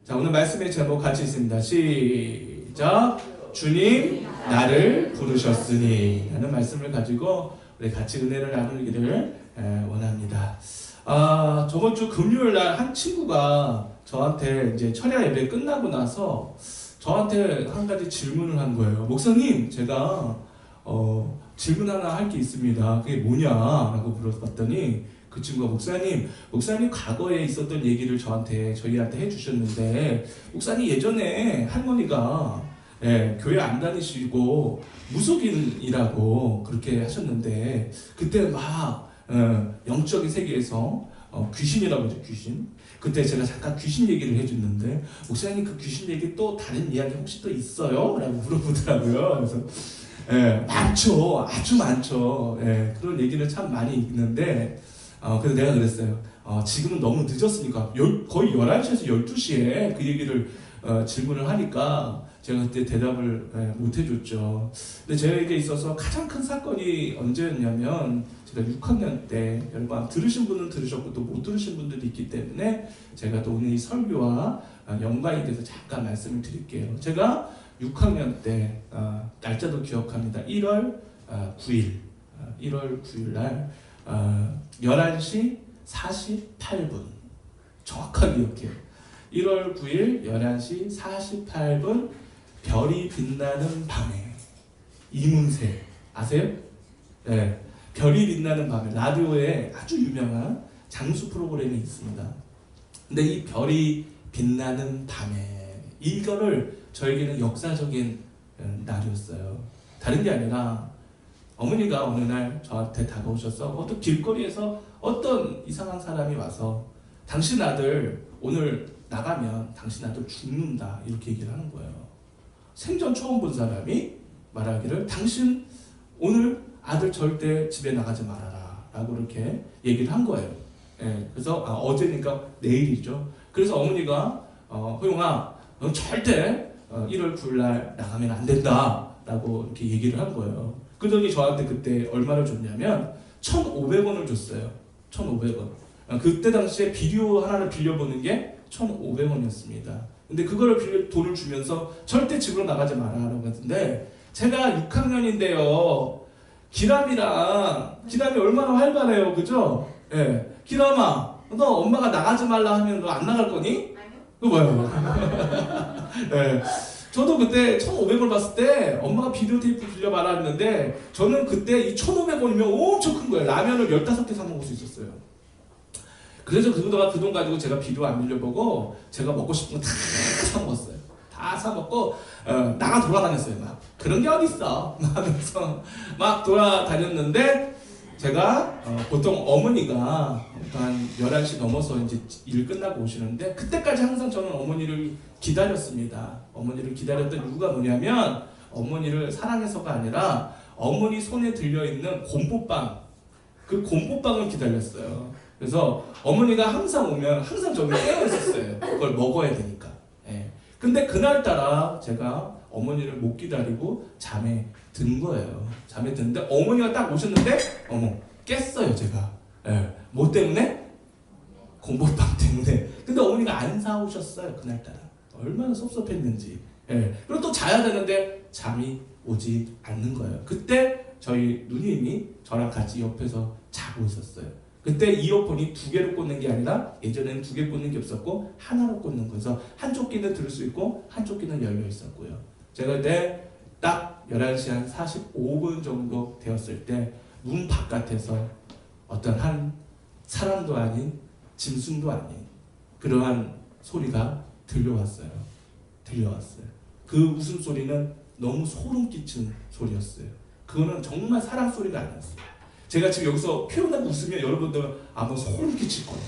자, 오늘 말씀의 제목 같이 있습니다. 시작. 주님 나를 부르셨으니 라는 말씀을 가지고 우리 같이 은혜를 나누기를 원합니다. 저번 주 금요일 날 한 친구가 저한테 이제 철야 예배 끝나고 나서 저한테 한 가지 질문을 한 거예요. 목사님, 제가 질문 하나 할 게 있습니다. 그게 뭐냐라고 물어봤더니 그 친구가 목사님 과거에 있었던 얘기를 저희한테 해주셨는데, 목사님 예전에 할머니가 교회 안 다니시고 무속인이라고 그렇게 하셨는데, 그때 막 영적인 세계에서 귀신이라고 하죠, 귀신. 그때 제가 잠깐 귀신 얘기를 해줬는데, 목사님 그 귀신 얘기 또 다른 이야기 혹시 또 있어요? 라고 물어보더라고요. 그래서 많죠. 아주 많죠. 그런 얘기는 참 많이 있는데, 그래서 내가 그랬어요. 지금은 너무 늦었으니까 거의 11시에서 12시에 그 얘기를 질문을 하니까 제가 그때 대답을 못 해줬죠. 근데 저에게 있어서 가장 큰 사건이 언제였냐면, 제가 6학년 때, 여러분 들으신 분은 들으셨고 또 못 들으신 분들이 있기 때문에 제가 또 오늘 이 설교와 연관이 돼서 잠깐 말씀을 드릴게요. 제가 6학년 때, 날짜도 기억합니다. 1월 9일 날 11시 48분 정확하게 기억해요. 1월 9일 11시 48분 별이 빛나는 밤에, 이문세 아세요? 네, 별이 빛나는 밤에 라디오에 아주 유명한 장수 프로그램이 있습니다. 근데 이 별이 빛나는 밤에, 이거를 저에게는 역사적인 날이었어요. 다른 게 아니라 어머니가 어느 날 저한테 다가오셔서 어떤 길거리에서 어떤 이상한 사람이 와서 당신 아들 오늘 나가면 당신 아들 죽는다, 이렇게 얘기를 하는 거예요. 생전 처음 본 사람이 말하기를 당신 오늘 아들 절대 집에 나가지 말아라 라고 이렇게 얘기를 한 거예요. 그래서 어제니까 내일이죠. 그래서 어머니가 호용아, 넌 절대 1월 9일 날 나가면 안 된다 라고 이렇게 얘기를 한 거예요. 그러더니 저한테 그때 얼마를 줬냐면 1,500원을 줬어요. 1,500원. 그때 당시에 비디오 하나를 빌려보는 게 1,500원이었습니다. 근데 그거를 돈을 주면서 절대 집으로 나가지 마라라고 했는데, 제가 6학년인데요. 기람이 얼마나 활발해요, 그죠? 기람아, 너 엄마가 나가지 말라 하면 너 안 나갈 거니? 아니요. 그거 뭐예요? 저도 그때 1,500원 봤을 때 엄마가 비디오 테이프 빌려봐라 했는데, 저는 그때 이 1,500원이면 엄청 큰 거예요. 라면을 15개 사 먹을 수 있었어요. 그래서 그 돈 가지고 제가 비디오 안 빌려보고 제가 먹고 싶은 거 다 사 먹었어요. 다 사 먹고 나가 돌아다녔어요. 막 그런 게 어딨어 하면서 막 돌아다녔는데, 제가 보통 어머니가 한 11시 넘어서 이제 일 끝나고 오시는데, 그때까지 항상 저는 어머니를 기다렸습니다. 어머니를 기다렸던 이유가 뭐냐면, 어머니를 사랑해서가 아니라 어머니 손에 들려있는 곰보빵, 그 곰보빵을 기다렸어요. 그래서 어머니가 항상 오면 항상 저는 깨어 있었어요. 그걸 먹어야 되니까. 근데 그날따라 제가 어머니를 못 기다리고 잠에 든 거예요. 잠에 드는데 어머니가 딱 오셨는데 깼어요, 제가. 뭐 때문에? 곰보빵 때문에. 근데 어머니가 안 사오셨어요, 그날따라. 얼마나 섭섭했는지. 그리고 또 자야 되는데 잠이 오지 않는 거예요. 그때 저희 누님이 저랑 같이 옆에서 자고 있었어요. 그때 이어폰이 2개로 꽂는 게 아니라, 예전에는 2개 꽂는 게 없었고 하나로 꽂는 거여서 한쪽 귀는 들을 수 있고 한쪽 귀는 열려 있었고요. 제가 그때 딱 11시 한 45분 정도 되었을 때 문 바깥에서 어떤 한 사람도 아닌 짐승도 아닌 그러한 소리가 들려왔어요. 그 웃음소리는 너무 소름 끼치는 소리였어요. 그거는 정말 사람 소리가 아니었어요. 제가 지금 여기서 표현하고 웃으면 여러분들 아마 소름 끼칠 거예요.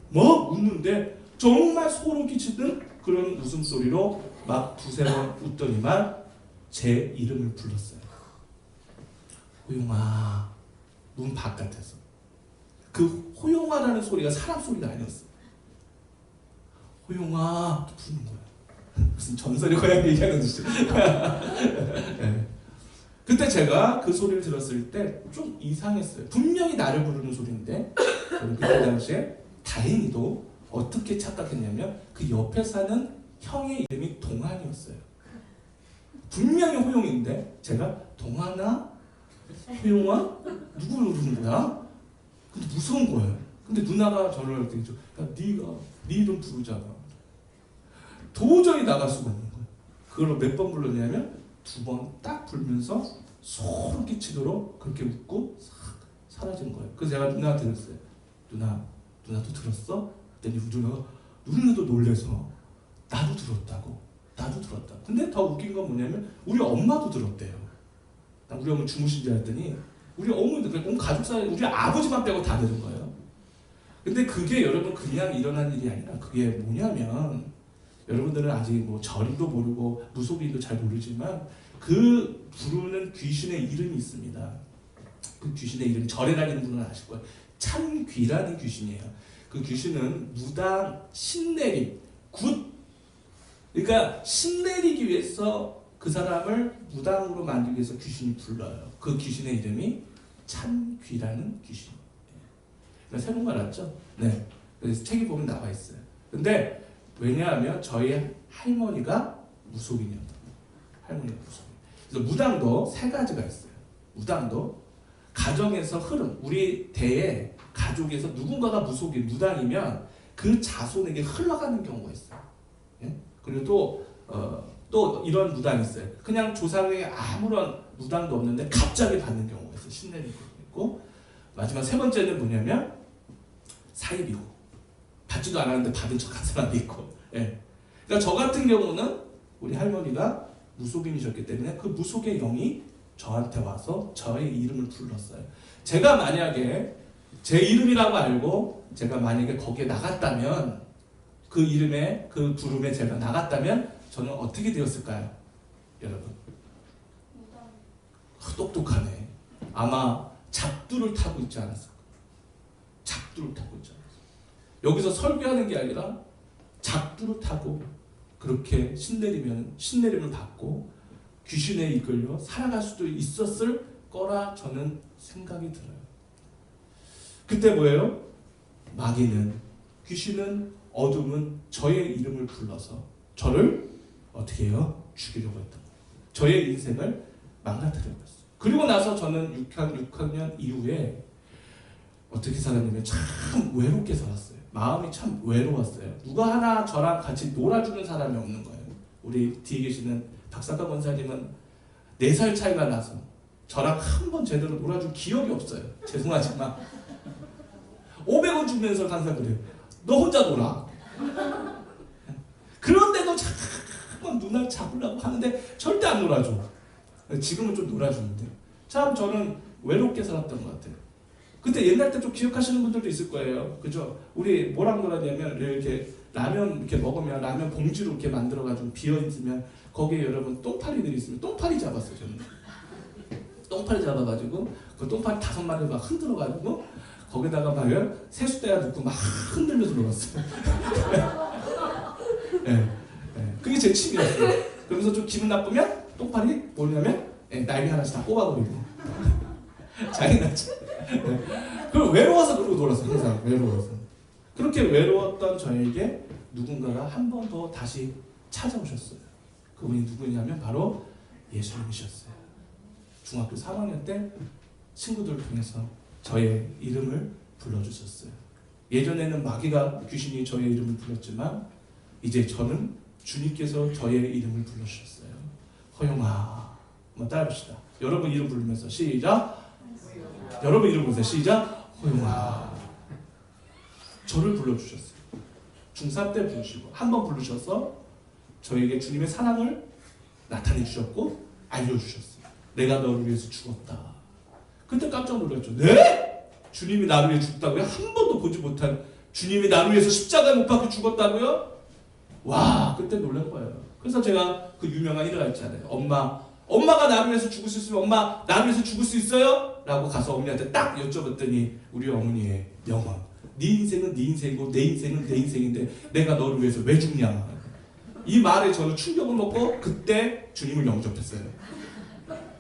뭐 웃는데 정말 소름 끼치는 그런 웃음소리로 막 2-3번 웃더니만 제 이름을 불렀어요. 호용아. 문 바깥에서. 그 호용아라는 소리가 사람 소리가 아니었어요. 호용아 부르는 거야. 무슨 전설의 고향 얘기하는 듯이. 그때 제가 그 소리를 들었을 때 좀 이상했어요. 분명히 나를 부르는 소리인데, 저는 그때 당시에 다행히도 어떻게 착각했냐면 그 옆에 사는 형의 이름이 동안이었어요. 분명히 호용인데 제가 동안아? 호용아? 누구를 부르는 거야? 근데 무서운 거예요. 근데 누나가 저를 할 때 야, 네가 네 이름 부르잖아. 도저히 나갈 수가 없는 거예요. 그걸 몇 번 불렀냐면 2번 딱 불면서 소름 끼치도록 그렇게 웃고 싹 사라진 거예요. 그래서 제가 누나한테 그랬어요. 누나도 들었어? 그랬더니 누나도 놀래서 나도 들었다고. 근데 더 웃긴 건 뭐냐면 우리 엄마도 들었대요. 우리 어머니 주무신 줄 알았더니 우리 어머니도 온 가족사에 우리 아버지만 빼고 다 들은 거예요. 근데 그게 여러분 그냥 일어난 일이 아니라 그게 뭐냐면 여러분들은 아직 뭐 절도 모르고 무속인도 잘 모르지만 그 부르는 귀신의 이름이 있습니다. 그 귀신의 이름이 절에 다니는 분은 아실 거예요. 참귀라는 귀신이에요. 그 귀신은 무당, 신내림, 굿. 그러니까 신내리기 위해서 그 사람을 무당으로 만들기 위해서 귀신이 불러요. 그 귀신의 이름이 참귀라는 귀신. 그러니까 새로운 거 알았죠? 네. 그래서 책에 보면 나와 있어요. 근데 왜냐하면 저희 할머니가 무속인이었다. 할머니가 무속인. 그래서 무당도 3가지가 있어요. 무당도 가정에서 흐름, 우리 대에 가족에서 누군가가 무속인, 무당이면 그 자손에게 흘러가는 경우가 있어요. 예? 그리고 또 이런 무당이 있어요. 그냥 조상에게 아무런 무당도 없는데 갑자기 받는 경우가 있어요. 신내림 있고. 마지막 3번째는 뭐냐면 사입이고 받지도 않았는데 받은 척한 사람도 있고. 예. 그러니까 저 같은 경우는 우리 할머니가 무속인이셨기 때문에 그 무속의 영이 저한테 와서 저의 이름을 불렀어요. 제가 만약에 제 이름이라고 알고 제가 만약에 거기에 나갔다면 그 이름에 그 부름에 제가 나갔다면 저는 어떻게 되었을까요? 여러분 똑똑하네. 아마 잡두를 타고 있지 않았을까? 잡두를 타고 있지 않았을까? 여기서 설교하는 게 아니라 잡두를 타고 그렇게 신내림을 받고 귀신에 이끌려 살아갈 수도 있었을 거라 저는 생각이 들어요. 그때 뭐예요? 마귀는, 귀신은, 어둠은 저의 이름을 불러서 저를 어떻게 해요? 죽이려고 했던 거예요. 저의 인생을 망가뜨려고 했어요. 그리고 나서 저는 6학년 이후에 어떻게 살았냐면 참 외롭게 살았어요. 마음이 참 외로웠어요. 누가 하나 저랑 같이 놀아주는 사람이 없는 거예요. 우리 뒤에 계시는 박사과 권사님은 4살 차이가 나서 저랑 한 번 제대로 놀아준 기억이 없어요. 죄송하지만 500원 주면서 항상 그래요. 너 혼자 놀아. 그런데도 자꾸 누나를 잡으려고 하는데 절대 안 놀아줘. 지금은 좀 놀아주는데 참 저는 외롭게 살았던 것 같아요. 그때 옛날 때 좀 기억하시는 분들도 있을 거예요. 그죠? 우리 뭐랑 놀았냐면 이렇게 라면 이렇게 먹으면 라면 봉지로 이렇게 만들어가지고 비어있으면 거기에 여러분 똥파리들이 있으면 똥파리 잡았어요. 저는 똥파리 잡아가지고 그 똥파리 5마리를 막 흔들어가지고 거기다가 막 세숫대야 넣고 막 흔들면서 놀았어요. 네. 네. 그게 제 취미였어요. 그러면서 좀 기분 나쁘면 똥파리 뭐냐면 날개 하나씩 다 뽑아버리고 잔인하지. 네. 그리고 외로워서 그러고 놀았어요. 항상 외로워서. 그렇게 외로웠던 저에게 누군가가 한 번 더 다시 찾아오셨어요. 그분이 누구냐면 바로 예수님이셨어요. 중학교 3학년 때 친구들을 통해서 저의 이름을 불러주셨어요. 예전에는 마귀가 귀신이 저의 이름을 불렀지만 이제 저는 주님께서 저의 이름을 불러주셨어요. 허용아. 한번 따라합시다. 여러분 이름 부르면서 시작. 여러분 이름 부르세요. 시작. 허용아. 저를 불러주셨어요. 중3 때 부르시고 한 번 부르셔서 저에게 주님의 사랑을 나타내 주셨고 알려주셨어요. 내가 너를 위해서 죽었다. 그때 깜짝 놀랐죠. 네? 주님이 나를 위해 죽다고요? 한 번도 보지 못한 주님이 나를 위해서 십자가에 못 박혀 죽었다고요? 와, 그때 놀란 거예요. 그래서 제가 그 유명한 일화가 있잖아요. 엄마가 나를 위해서 죽을 수 있으면 엄마 나를 위해서 죽을 수 있어요? 라고 가서 어머니한테 딱 여쭤봤더니 우리 어머니의 명언. 네 인생은 네 인생이고 내 인생은 내 인생인데 내가 너를 위해서 왜 죽냐. 이 말에 저는 충격을 먹고 그때 주님을 영접했어요.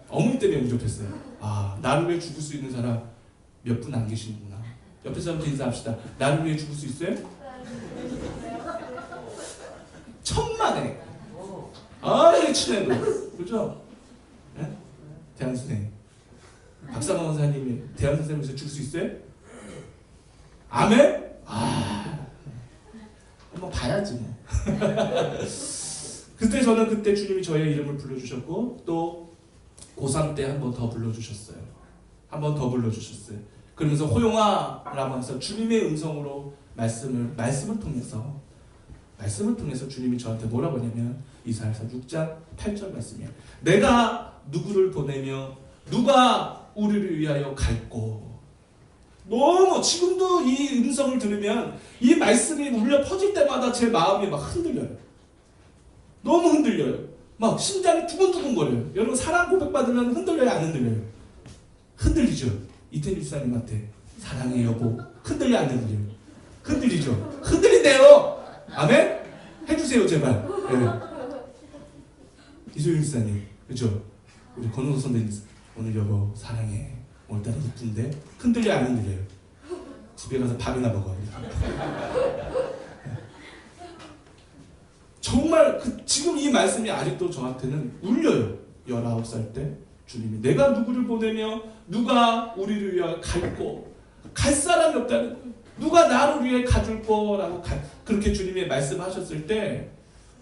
어머니 때문에 영접했어요. 아, 나를 위해 죽을 수 있는 사람 몇 분 안 계시는구나. 옆에 사람한테 인사합시다. 나를 위해 죽을 수 있어요? 친해도. 그죠? 네? 대한 선생님. 박상원 원사님이 대한 선생님에서 줄 수 있어요? 아멘? 한번 봐야지 뭐. 그때 저는 그때 주님이 저의 이름을 불러주셨고 또 고3 때 한 번 더 불러주셨어요. 한 번 더 불러주셨어요. 그러면서 호용아라고 해서 주님의 음성으로 말씀을 통해서 주님이 저한테 뭐라고 하냐면 이사야서 6장 8절 말씀이에요. 내가 누구를 보내며 누가 우리를 위하여 갈고. 너무 지금도 이 음성을 들으면 이 말씀이 울려 퍼질 때마다 제 마음이 막 흔들려요. 너무 흔들려요. 막 심장이 두근두근거려요. 여러분 사랑 고백받으면 흔들려요, 안 흔들려요? 흔들리죠. 이태리 집사님한테 사랑해 여보 흔들려 안 흔들려요? 흔들리죠. 흔들린대요. 아멘? 해주세요 제발. 네. 이소영 집사님 그죠? 우리 권호선 선생님 오늘 여보 사랑해 오늘따라 이쁜데 흔들려 안 흔들려요? 집에 가서 밥이나 먹어요. 정말 지금 이 말씀이 아직도 저한테는 울려요. 19살 때 주님이 내가 누구를 보내며 누가 우리를 위하여 갈 사람이 없다는 거예요. 누가 나를 위해 가줄 거라고 그렇게 주님이 말씀하셨을 때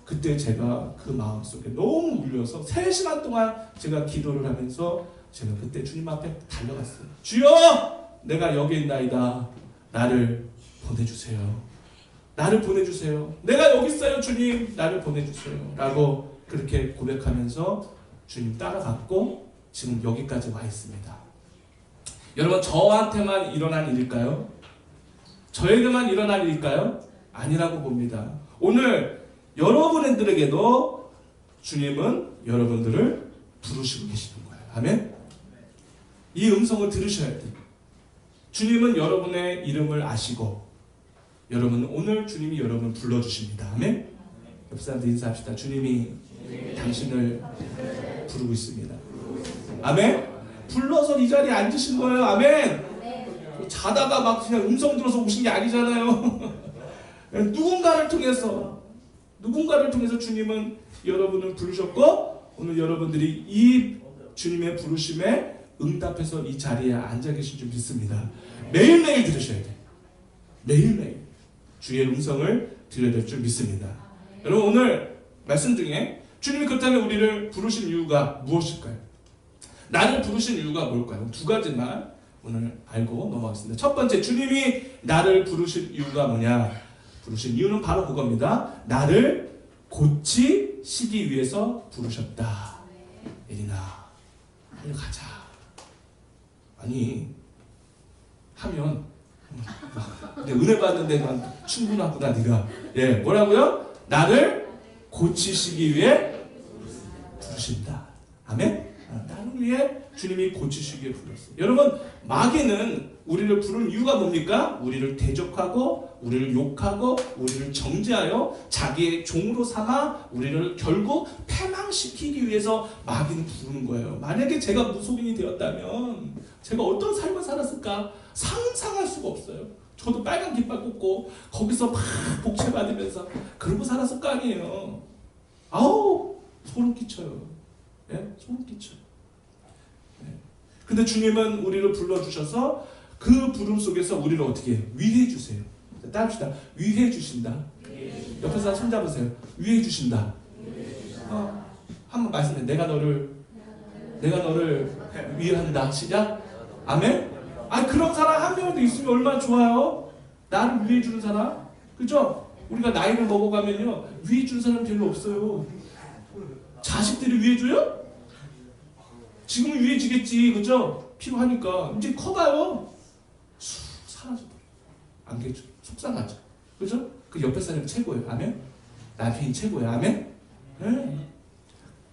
그때 제가 그 마음속에 너무 울려서 3시간 동안 제가 기도를 하면서 제가 그때 주님 앞에 달려갔어요. 주여 내가 여기 있나이다. 나를 보내주세요. 나를 보내주세요. 내가 여기 있어요 주님. 나를 보내주세요. 라고 그렇게 고백하면서 주님 따라갔고 지금 여기까지 와 있습니다. 여러분 저한테만 일어난 일일까요? 저에게만 일어난 일일까요? 아니라고 봅니다. 오늘 여러분들에게도 주님은 여러분들을 부르시고 계시는 거예요. 아멘? 이 음성을 들으셔야 돼요. 주님은 여러분의 이름을 아시고 여러분 오늘 주님이 여러분을 불러주십니다. 아멘? 옆 사람들 인사합시다. 주님이 당신을 부르고 있습니다. 아멘? 불러서 이 자리에 앉으신 거예요. 아멘? 자다가 막 그냥 음성 들어서 오신 게 아니잖아요. 누군가를 통해서 주님은 여러분을 부르셨고 오늘 여러분들이 이 주님의 부르심에 응답해서 이 자리에 앉아 계신 줄 믿습니다. 매일매일 들으셔야 돼요. 매일매일 주의 음성을 들어야 될 줄 믿습니다. 여러분 오늘 말씀 중에 주님이 그렇다면 우리를 부르신 이유가 무엇일까요? 나를 부르신 이유가 뭘까요? 2가지만 오늘 알고 넘어가겠습니다. 첫 번째, 주님이 나를 부르신 이유가 뭐냐? 부르신 이유는 바로 그겁니다. 나를 고치시기 위해서 부르셨다. 예린아, 빨리 가자. 아니, 하면 내 은혜 받는데 난 충분하구나 네가. 예, 뭐라고요? 나를 고치시기 위해 부르신다. 아멘? 나를 위해 주님이 고치시기 위해 불렀어요. 여러분 마귀는 우리를 부른 이유가 뭡니까? 우리를 대적하고 우리를 욕하고 우리를 정죄하여 자기의 종으로 삼아 우리를 결국 패망시키기 위해서 마귀는 부르는 거예요. 만약에 제가 무속인이 되었다면 제가 어떤 삶을 살았을까 상상할 수가 없어요. 저도 빨간 깃발 꽂고 거기서 막 복채받으면서 그러고 살았을 거 아니에요. 아우 소름 끼쳐요. 예? 소름 끼쳐요. 예. 근데 주님은 우리를 불러주셔서 그 부름 속에서 우리를 어떻게 해요? 위해 주세요. 따릅시다. 위해 주신다. 옆에 사람 손잡으세요. 위해 주신다. 한번 말씀해. 내가 너를 위한다. 시작. 아멘. 아니 그런 사람 한 명도 있으면 얼마나 좋아요. 나를 위해 주는 사람. 그죠? 우리가 나이를 먹어가면요 위해 주는 사람 별로 없어요. 자식들이 위해 줘요? 지금은 위해 주겠지. 그죠? 필요하니까. 이제 커가요. 사라져버려. 안 계죠. 속상하죠. 그죠? 그 옆에 사람이 최고예요. 아멘? 남편이 최고예요. 아멘? 네.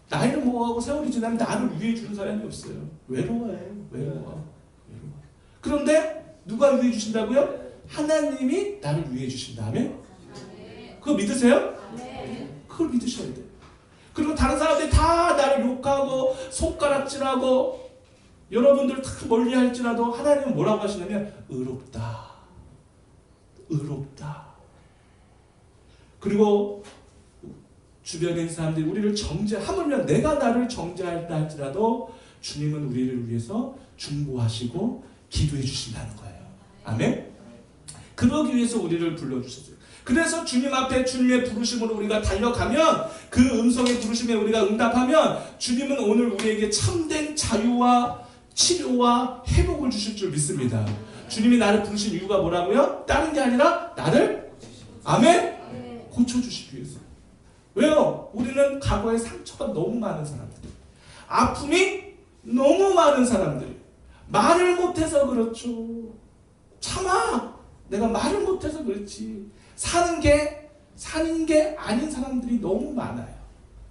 나이를 먹어가고 세월이 지나면 나를 위해 주는 사람이 없어요. 외로워. 그런데 누가 위해 주신다고요? 하나님이 나를 위해 주신다. 아멘? 그거 믿으세요? 그걸 믿으셔야 돼요. 그리고 다른 사람들이 다 나를 욕하고 손가락질하고 여러분들 다 멀리할지라도 하나님은 뭐라고 하시냐면 의롭다. 그리고 주변에 있는 사람들이 우리를 하물며 내가 나를 정죄한다 할지라도 주님은 우리를 위해서 중보하시고 기도해 주신다는 거예요. 아멘? 그러기 위해서 우리를 불러주셨어요. 그래서 주님 앞에 주님의 부르심으로 우리가 달려가면, 그 음성의 부르심에 우리가 응답하면 주님은 오늘 우리에게 참된 자유와 치료와 회복을 주실 줄 믿습니다. 주님이 나를 부르신 이유가 뭐라고요? 다른 게 아니라 나를, 아멘? 고쳐주시기 위해서. 왜요? 우리는 과거에 상처가 너무 많은 사람들, 아픔이 너무 많은 사람들, 말을 못해서 그렇죠. 참아, 내가 말을 못해서 그렇지. 사는 게 아닌 사람들이 너무 많아요.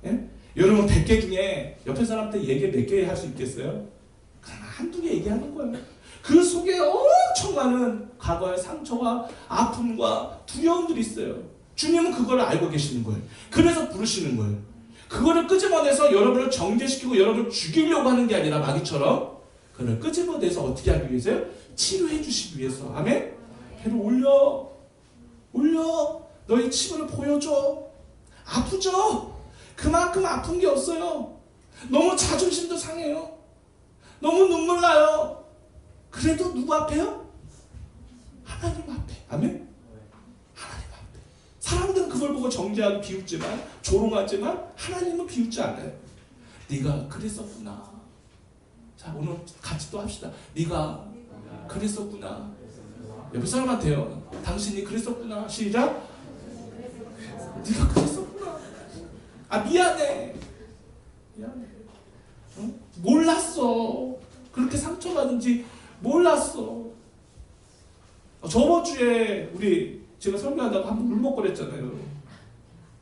예? 여러분 100개 중에 옆에 사람한테 얘기 몇 개 할 수 있겠어요? 그냥 한두 개 얘기하는 거예요. 그 속에 엄청 많은 과거의 상처와 아픔과 두려움들이 있어요. 주님은 그걸 알고 계시는 거예요. 그래서 부르시는 거예요. 그거를 끄집어내서 여러분을 정죄시키고 여러분을 죽이려고 하는 게 아니라 마귀처럼 그걸 끄집어내서 어떻게 하기 위해서요? 치료해 주시기 위해서. 아멘? 배를 올려 너희 치부를 보여줘. 아프죠? 그만큼 아픈 게 없어요. 너무 자존심도 상해요. 너무 눈물 나요. 그래도 누구 앞에요? 하나님 앞에. 아멘? 하나님 앞에. 사람들은 그걸 보고 정죄하고 비웃지만, 조롱하지만 하나님은 비웃지 않아요. 네가 그랬었구나. 자, 오늘 같이 또 합시다. 네가 그랬었구나. 옆에 사람한테요. 당신이 그랬었구나. 시작. 네가 그랬었구나. 아, 미안해. 응? 몰랐어. 그렇게 상처받은지 몰랐어. 저번 주에 제가 설교하다가 한번 울먹거렸잖아요.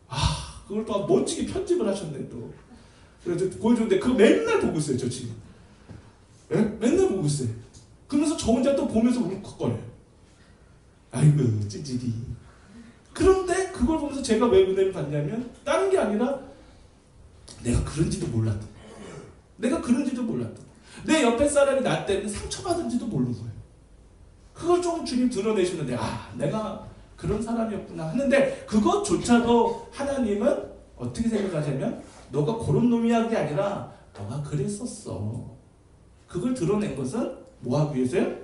아, 그걸 또 멋지게 편집을 하셨네 또. 그래서 보여줬는데 그거 맨날 보고 있어요, 저 지금. 네? 맨날 보고 있어요. 그러면서 저 혼자 또 보면서 울컥거려요. 아이고, 찌질이. 그런데 그걸 보면서 제가 왜 은혜를 받냐면, 다른 게 아니라 내가 그런지도 몰랐던 거예요. 내가 그런지도 몰랐던 거예요. 내 옆에 사람이 나 때문에 상처받은지도 모르는 거예요. 그걸 조금 주님 드러내시는데, 아, 내가 그런 사람이었구나 하는데, 그것조차도 하나님은 어떻게 생각하냐면, 너가 그런 놈이야 게 아니라 너가 그랬었어. 그걸 드러낸 것은 뭐 하기 위해서요?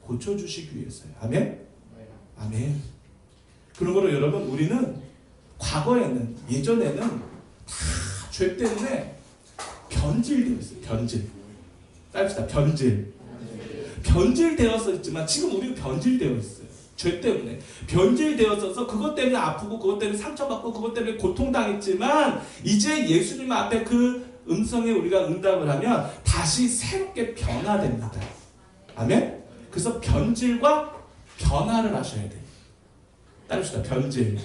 고쳐주시기 위해서요. 아멘? 아멘. 그러므로 여러분, 우리는 과거에는, 예전에는 다 죄 때문에 변질되어 있어요. 변질. 따릅시다. 변질되었었지만 지금 우리는 변질되어 있어요. 죄 때문에 변질되었어서 그것 때문에 아프고 그것 때문에 상처받고 그것 때문에 고통당했지만, 이제 예수님 앞에 그 음성에 우리가 응답을 하면 다시 새롭게 변화됩니다. 아멘? 그래서 변질과 변화를 하셔야 돼요. 따릅시다. 변질,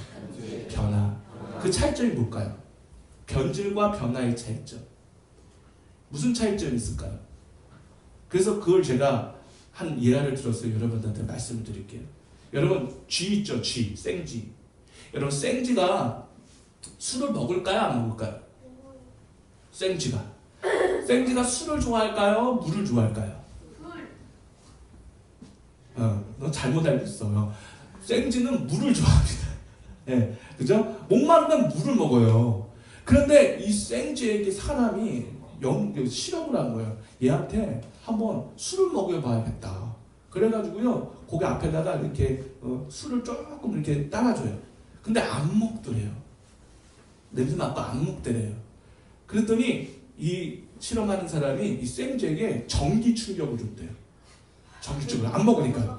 변화. 그 차이점이 뭘까요? 변질과 변화의 차이점. 무슨 차이점이 있을까요? 그래서 그걸 제가 한 일화를 들었어요. 여러분들한테 말씀을 드릴게요. 여러분, 쥐 있죠? 쥐, 생쥐. 여러분, 생쥐가 술을 먹을까요? 안 먹을까요? 생쥐가 술을 좋아할까요? 물을 좋아할까요? 너 잘못 알고 있어요. 생쥐는 물을 좋아합니다. 예, 그죠? 목마르면 물을 먹어요. 그런데 이 생쥐에게 사람이 실험을 한 거예요. 얘한테 한번 술을 먹여봐야겠다. 그래가지고요, 거기 앞에다가 이렇게 술을 조금 이렇게 따라줘요. 근데 안 먹더래요. 냄새 맡고 안 먹더래요. 그랬더니 이 실험하는 사람이 이 생쥐에게 전기 충격을 줬대요. 전기 충격을 안 먹으니까.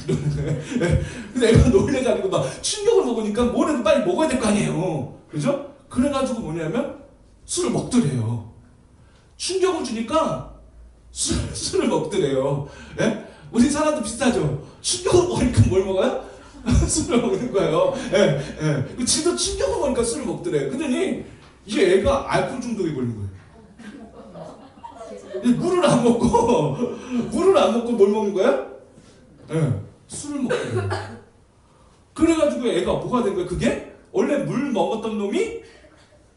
근데 애가 놀래가지고 막 충격을 먹으니까 뭐라도 빨리 먹어야 될 거 아니에요. 그죠? 그래가지고 뭐냐면 술을 먹더래요. 충격을 주니까 술을 먹더래요. 예? 우리 사람도 비슷하죠. 충격을 먹으니까 뭘 먹어요? 술을 먹는 거예요. 예. 지도 충격을 먹으니까 술을 먹더래요. 그러더니 이제 애가 알코올 중독에 걸린 거예요. 물을 안 먹고 뭘 먹는 거야? 예, 술을 먹더래요. 그래가지고 애가 뭐가 된 거예요? 그게 원래 물 먹었던 놈이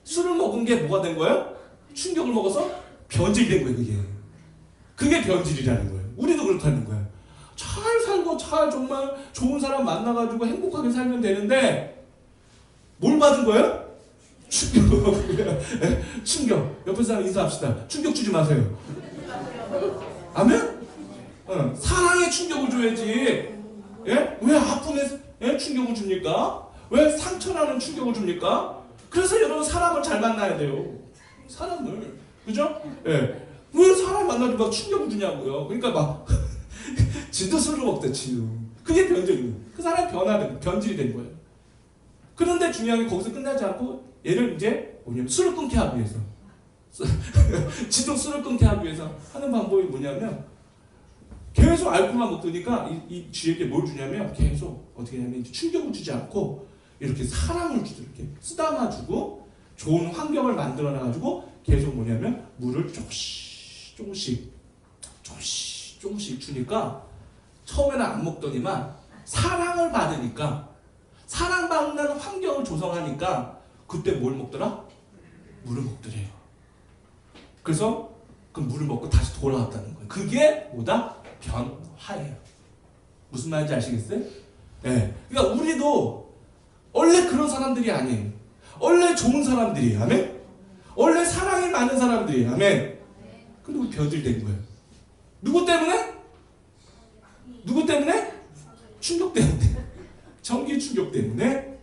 술을 먹은 게 뭐가 된 거예요? 충격을 먹어서 변질된 거예요. 그게 변질이라는 거예요. 우리도 그렇다는 거예요. 잘 살고 잘 정말 좋은 사람 만나가지고 행복하게 살면 되는데 뭘 받은 거예요? 충격. 충격. 옆에 사람 인사합시다. 충격 주지 마세요. 아멘? 사랑에 충격을 줘야지. 예? 왜 아픔에 충격을 줍니까? 왜 상처라는 충격을 줍니까? 그래서 여러분 사람을 잘 만나야 돼요. 사람을. 그죠? 예. 왜 사람 만나도 막 충격을 주냐고요. 그러니까 막 지도 술을 먹대 지도. 그게 변질이에요. 그 사람이 변질이 된 거예요. 그런데 중요한 게 거기서 끝나지 않고 얘를 이제 뭐냐면 술을 끊게 하기 위해서 지도 술을 끊게 하기 위해서 하는 방법이 뭐냐면 계속 알코올만 먹으니까 이 쥐에게 뭘 주냐면 계속 어떻게 하냐면 충격을 주지 않고 이렇게 사랑을 주죠. 이렇게 쓰다마주고 좋은 환경을 만들어놔가지고 계속 뭐냐면 물을 조금씩 주니까 처음에는 안 먹더니만 사랑을 받으니까 사랑받는 환경을 조성하니까 그때 뭘 먹더라? 물을 먹더래요. 그래서 그 물을 먹고 다시 돌아왔다는 거예요. 그게 뭐다? 변화예요. 무슨 말인지 아시겠어요? 네. 그러니까 우리도 원래 그런 사람들이 아니에요. 원래 좋은 사람들이에요. 아멘? 원래 사랑이 많은 사람들이에요. 아멘? 근데 우리 변질된 거예요. 누구 때문에? 누구 때문에? 충격 때문에. 전기 충격 때문에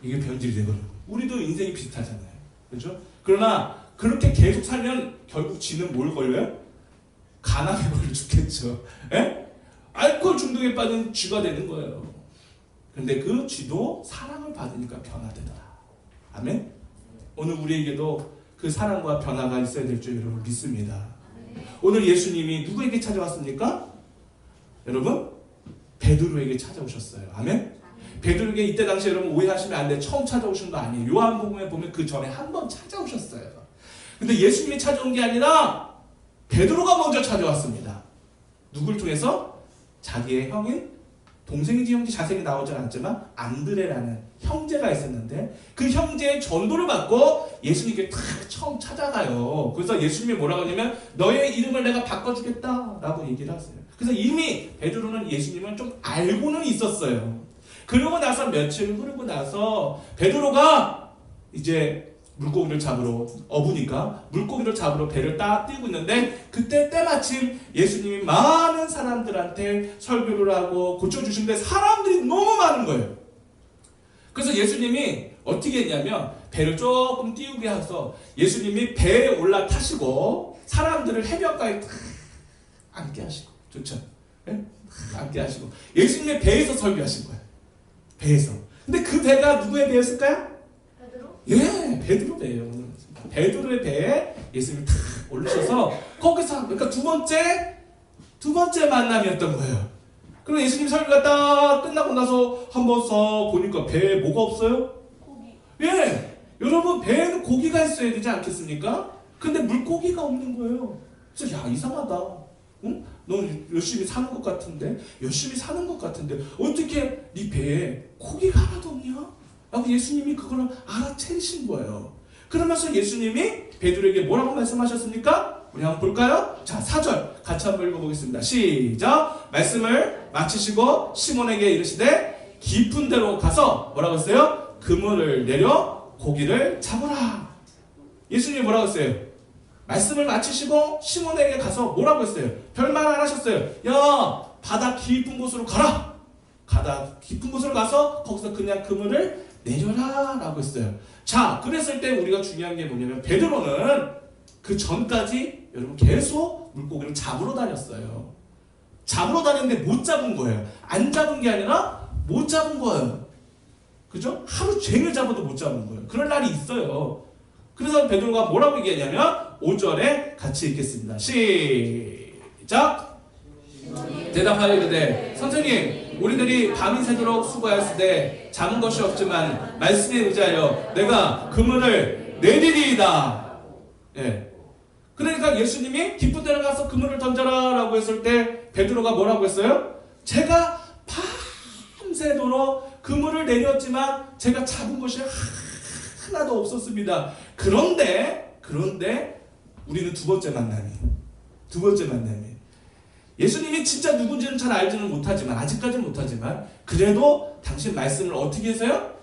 이게 변질이 되거든요. 우리도 인생이 비슷하잖아요. 그렇죠? 그러나 그렇게 계속 살면 결국 지는 뭘 걸려요? 간암에 걸려 죽겠죠. 예? 알코올 중독에 빠진 쥐가 되는 거예요. 근데 그 쥐도 사랑을 받으니까 변화되더라. 아멘? 오늘 우리에게도 그 사랑과 변화가 있어야 될 줄 여러분 믿습니다. 오늘 예수님이 누구에게 찾아왔습니까? 여러분 베드로에게 찾아오셨어요. 아멘? 베드로에게 이때 당시 여러분 오해하시면 안 돼. 처음 찾아오신 거 아니에요. 요한복음에 보면 그 전에 한 번 찾아오셨어요. 근데 예수님이 찾아온 게 아니라 베드로가 먼저 찾아왔습니다. 누굴 통해서? 자기의 형인 동생인지 형인지 자세히 나오지 않았지만 안드레라는 형제가 있었는데 그 형제의 전도를 받고 예수님께 탁 처음 찾아가요. 그래서 예수님이 뭐라고 하냐면 너의 이름을 내가 바꿔주겠다라고 얘기를 하세요. 그래서 이미 베드로는 예수님을 좀 알고는 있었어요. 그러고 나서 며칠 흐르고 나서 베드로가 이제 물고기를 잡으러 어부니까 물고기를 잡으러 배를 딱 띄고 있는데 그때 때마침 예수님이 많은 사람들한테 설교를 하고 고쳐주시는데 사람들이 너무 많은 거예요. 그래서 예수님이 어떻게 했냐면 배를 조금 띄우게 해서 예수님이 배에 올라타시고 사람들을 해변가에 앉게 하시고 좋죠? 네? 앉게 하시고 예수님의 배에서 설교하신 거예요. 배에서. 근데 그 배가 누구의 배였을까요? 베드로? 예, 베드로 배예요. 오늘 베드로의 배에 예수님이 탁 올리셔서 거기서 그러니까 두 번째 만남이었던 거예요. 그리고 예수님 설교가 딱 끝나고 나서 한번 서 보니까 배에 뭐가 없어요? 고기. 예, 여러분 배에는 고기가 있어야 되지 않겠습니까? 근데 물고기가 없는 거예요. 그래서 야 이상하다. 응? 너 열심히 사는 것 같은데 어떻게 네 배에 고기가 하나도 없냐? 라고 예수님이 그걸 알아채신 거예요. 그러면서 예수님이 베드로에게 뭐라고 말씀하셨습니까? 우리 한번 볼까요? 자, 4절 같이 한번 읽어보겠습니다. 시작! 말씀을 마치시고 시몬에게 이르시되 깊은 데로 가서 뭐라고 했어요? 그물을 내려 고기를 잡으라. 예수님이 뭐라고 했어요? 말씀을 마치시고 시몬에게 가서 뭐라고 했어요? 별말 안 하셨어요. 야, 바다 깊은 곳으로 가라. 바다 깊은 곳으로 가서 거기서 그냥 그물을 내려라 라고 했어요. 자, 그랬을 때 우리가 중요한 게 뭐냐면 베드로는 그 전까지 여러분 계속 물고기를 잡으러 다녔어요. 잡으러 다녔는데 못 잡은 거예요. 안 잡은 게 아니라 못 잡은 거예요. 그죠? 하루 종일 잡아도 못 잡은 거예요. 그럴 날이 있어요. 그래서 베드로가 뭐라고 얘기하냐면 5절에 같이 읽겠습니다. 시작! 대답하여 이르되 선생님 우리들이 밤이 새도록 수고하였으되 잡은 것이 없지만 말씀에 의지하여 내가 그물을 내리리이다. 예. 그러니까 예수님이 깊은 데로 가서 그물을 던져라 라고 했을 때 베드로가 뭐라고 했어요? 제가 밤새도록 그물을 내렸지만 제가 잡은 것이 하나도 없었습니다. 그런데 우리는 두 번째 만남이에요. 예수님이 진짜 누군지는 잘 알지는 못하지만 아직까지는 못하지만 그래도 당신 말씀을 어떻게 해서요?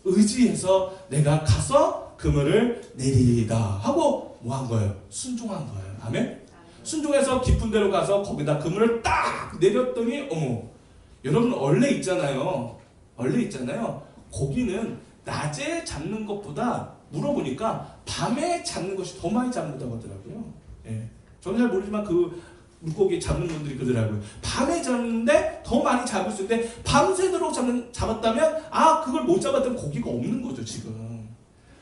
의지해서 내가 가서 그물을 내리다 하고 뭐 한 거예요? 순종한 거예요. 아멘? 순종해서 깊은 데로 가서 거기다 그물을 딱 내렸더니 어머, 여러분 원래 있잖아요. 고기는 낮에 잡는 것보다 물어보니까 밤에 잡는 것이 더 많이 잡는다고 하더라고요. 예. 저는 잘 모르지만 그 물고기 잡는 분들이 그러더라고요. 밤에 잡는데 더 많이 잡을 수 있는데 밤새도록 잡았다면 그걸 못 잡았던 고기가 없는 거죠 지금.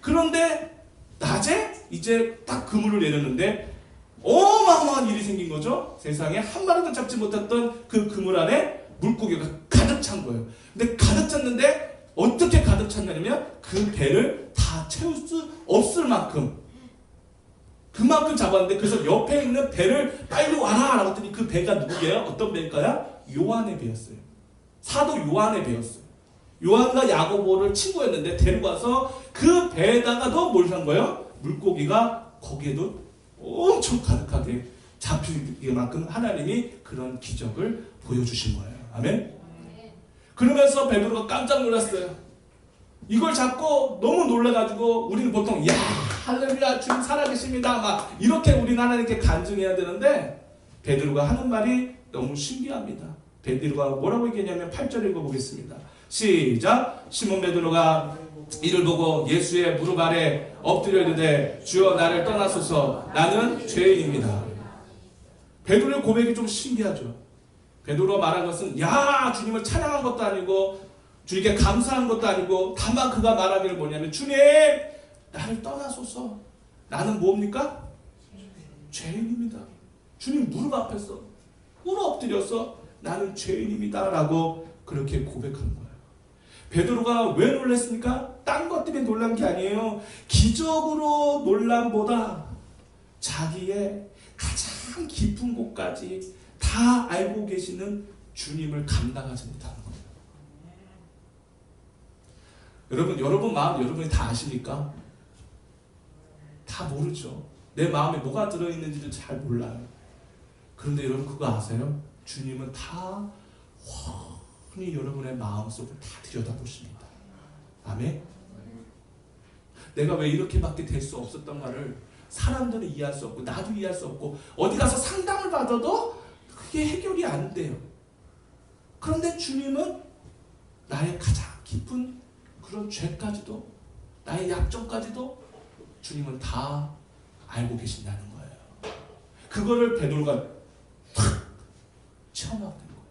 그런데 낮에 이제 딱 그물을 내렸는데 어마어마한 일이 생긴 거죠. 세상에 한 마리도 잡지 못했던 그 그물 안에 물고기가 가득 찬 거예요. 근데 가득 찼는데 어떻게 가득 찼냐면 그 배를 다 채울 수 없을 만큼 그만큼 잡았는데, 그래서 옆에 있는 배를 빨리 와라 라고 했더니 그 배가 누구예요? 어떤 배일까요? 요한의 배였어요. 사도 요한의 배였어요. 요한과 야고보를 친구였는데 데리고 와서 그 배에다가도 뭘 한 거예요? 물고기가 거기에도 엄청 가득하게 잡힐 만큼 하나님이 그런 기적을 보여주신 거예요. 아멘? 그러면서 베드로가 깜짝 놀랐어요. 이걸 잡고 너무 놀라가지고 우리는 보통 할렐루야 주님 살아계십니다 막 이렇게 우리는 하나님께 간증해야 되는데 베드로가 하는 말이 너무 신기합니다. 베드로가 뭐라고 얘기했냐면 8절 읽어보겠습니다. 시작. 시몬 베드로가 이를 보고 예수의 무릎 아래 엎드려 이르되 주여 나를 떠나소서 나는 죄인입니다. 베드로의 고백이 좀 신기하죠. 베드로가 말한 것은 주님을 찬양한 것도 아니고 주님께 감사한 것도 아니고 다만 그가 말하기를 뭐냐면 주님 나를 떠나소서 나는 뭡니까? 죄인입니다. 주님 무릎 앞에서 꿇어 엎드려서 나는 죄인입니다 라고 그렇게 고백한 거예요. 베드로가 왜 놀랐습니까? 딴 것 때문에 놀란 게 아니에요. 기적으로 놀람보다 자기의 가장 깊은 곳까지 다 알고 계시는 주님을 감당하지 못하는 거예요. 여러분 마음 여러분이 다 아십니까? 다 모르죠. 내 마음에 뭐가 들어있는지도 잘 몰라요. 그런데 여러분 그거 아세요? 주님은 다 훤히 여러분의 마음속을 다 들여다보십니다. 아멘? 내가 왜 이렇게밖에 될 수 없었던가를 사람들은 이해할 수 없고 나도 이해할 수 없고 어디 가서 상담을 받아도 그게 해결이 안 돼요. 그런데 주님은 나의 가장 깊은 그런 죄까지도 나의 약점까지도 주님은 다 알고 계신다는 거예요. 그거를 베드로가 탁 체험하게 된 거예요.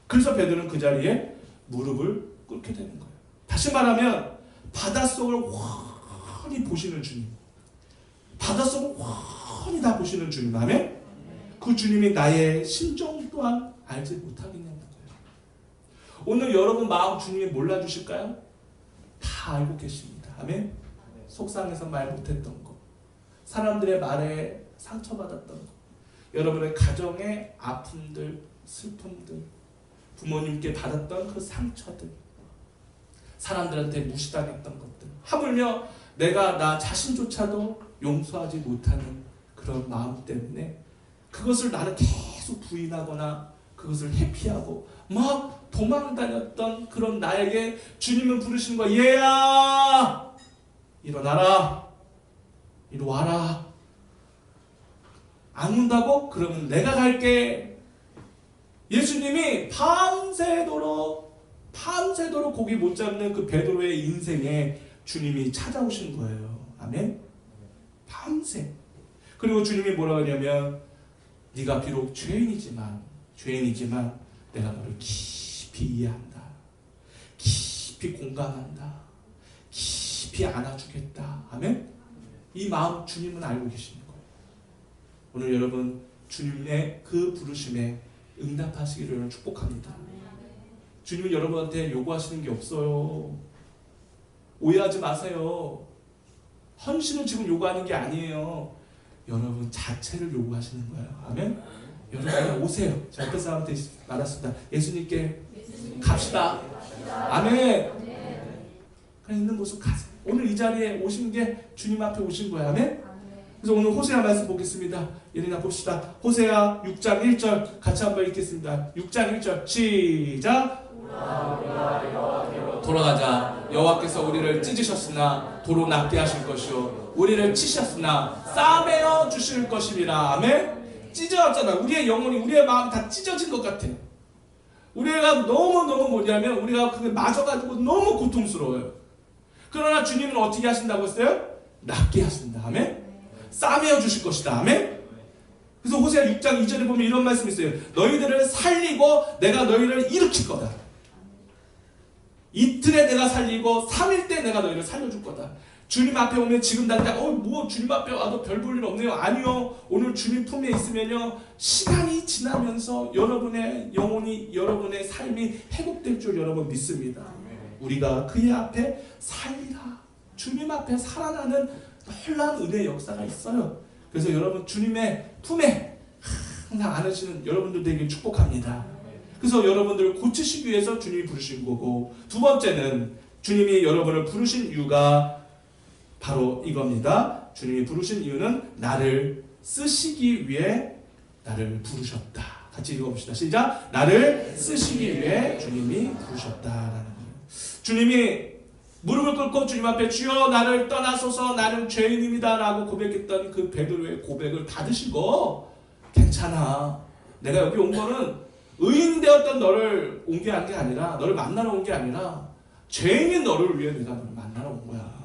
그래서 베드로는 그 자리에 무릎을 꿇게 되는 거예요. 다시 말하면 바닷속을 훤히 보시는 주님, 바닷속을 훤히 다 보시는 주님, 아멘? 그 주님이 나의 심정 또한 알지 못하겠냐는 거예요. 오늘 여러분 마음 주님이 몰라주실까요? 다 알고 계십니다. 아멘? 속상해서 말 못했던 거, 사람들의 말에 상처받았던 거, 여러분의 가정의 아픔들, 슬픔들, 부모님께 받았던 그 상처들, 사람들한테 무시당했던 것들, 하물며 내가 나 자신조차도 용서하지 못하는 그런 마음 때문에 그것을 나는 계속 부인하거나 그것을 회피하고 막 도망다녔던 그런 나에게 주님은 부르시는 거야. 얘야 일어나라, 이리 와라. 안 온다고? 그러면 내가 갈게. 예수님이 밤새도록 고기 못 잡는 그 베드로의 인생에 주님이 찾아오신 거예요. 아멘? 밤새. 그리고 주님이 뭐라고 하냐면 네가 비록 죄인이지만 내가 너를 깊이 이해한다. 깊이 공감한다. 깊이 안아주겠다. 아멘? 이 마음 주님은 알고 계시는 거예요. 오늘 여러분 주님의 그 부르심에 응답하시기를 축복합니다. 주님은 여러분한테 요구하시는 게 없어요. 오해하지 마세요. 헌신을 지금 요구하는 게 아니에요. 여러분 자체를 요구하시는 거예요. 아멘? 여러분 오세요. 자, 옆에 사람한테 말했습니다. 예수님께 갑시다. 아멘. 그냥 있는 모습 가세요. 오늘 이 자리에 오신 게 주님 앞에 오신 거예요. 아멘? 그래서 오늘 호세아 말씀 보겠습니다. 예린아 봅시다. 호세아 6장 1절 같이 한번 읽겠습니다. 6장 1절 시작. 돌아가자. 여호와께서 우리를 찢으셨으나 도로 낫게 하실 것이요 우리를 치셨으나 싸매어 주실 것임이라. 아멘. 찢어졌잖아. 우리의 영혼이, 우리의 마음이 다 찢어진 것 같아. 우리가 너무너무 뭐냐면 우리가 그게 맞아가지고 너무 고통스러워요. 그러나 주님은 어떻게 하신다고 했어요? 낫게 하신다. 아멘. 싸매어 주실 것이다. 아멘. 그래서 호세아 6장 2절에 보면 이런 말씀이 있어요. 너희들을 살리고 내가 너희를 일으킬 거다. 이틀에 내가 살리고 3일 때 내가 너희를 살려줄 거다. 주님 앞에 오면 지금 당장 뭐 주님 앞에 와도 별 볼 일 없네요. 아니요. 오늘 주님 품에 있으면요, 시간이 지나면서 여러분의 영혼이, 여러분의 삶이 회복될 줄 여러분 믿습니다. 우리가 그의 앞에 살리라. 주님 앞에 살아나는 놀라운 은혜의 역사가 있어요. 그래서 여러분 주님의 품에 항상 안으시는 여러분들 되길 축복합니다. 그래서 여러분들을 고치시기 위해서 주님이 부르신 거고, 두 번째는 주님이 여러분을 부르신 이유가 바로 이겁니다. 주님이 부르신 이유는 나를 쓰시기 위해 나를 부르셨다. 같이 읽어봅시다. 시작. 나를 쓰시기 위해 주님이 부르셨다라는 거예요. 주님이 무릎을 꿇고 주님 앞에 주여 나를 떠나소서 나는 죄인입니다 라고 고백했던 그 베드로의 고백을 받으시고, 괜찮아. 내가 여기 온 거는 의인 되었던 너를 온 게 아니라, 너를 만나러 온 게 아니라 죄인인 너를 위해 내가 너를 만나러 온 거야.